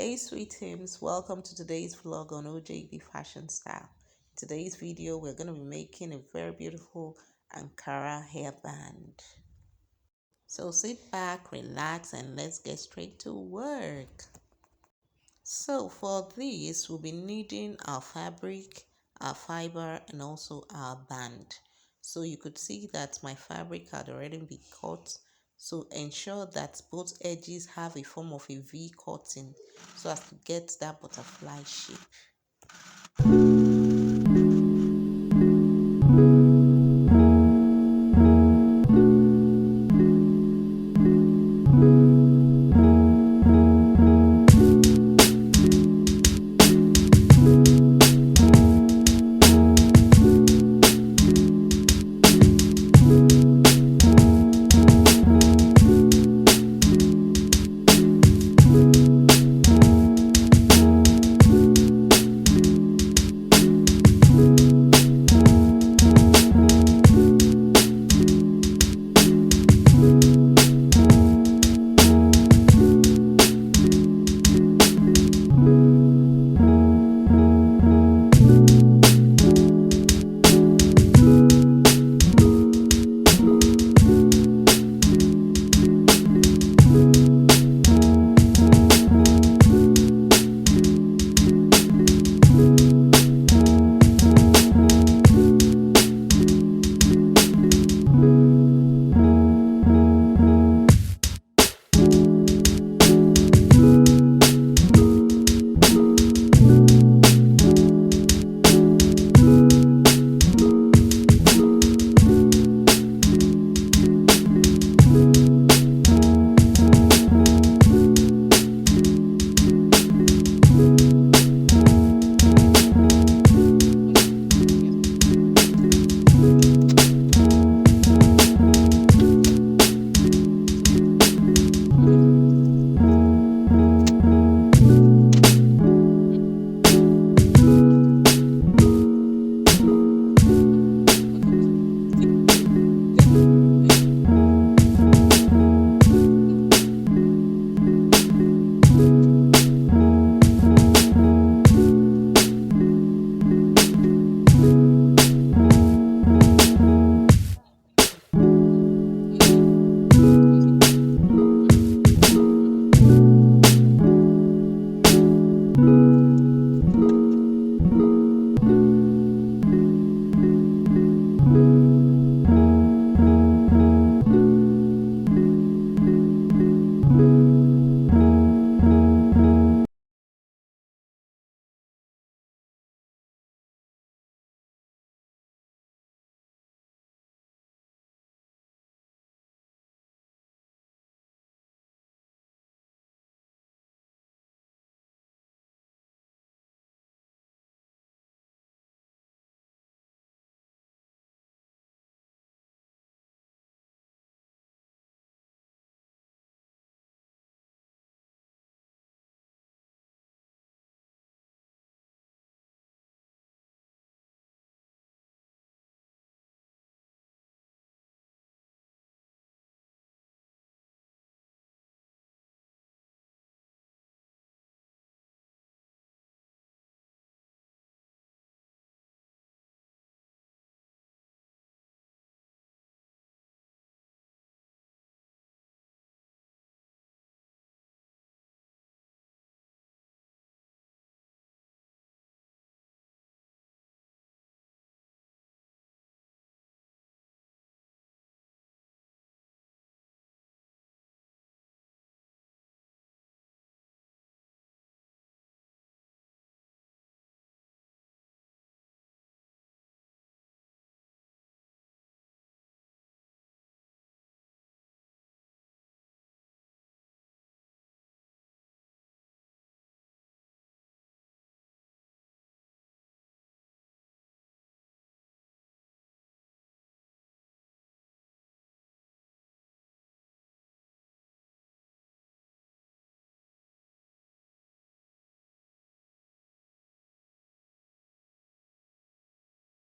Hey sweet teams, welcome to today's vlog on OJB Fashion Style. In today's video, we're going to be making a very beautiful Ankara hairband. So sit back, relax, and let's get straight to work. So for this, we'll be needing our fabric, our fiber, and also our band. So you could see that my fabric had already been cut. So ensure that both edges have a form of a V cutting so as to get that butterfly shape.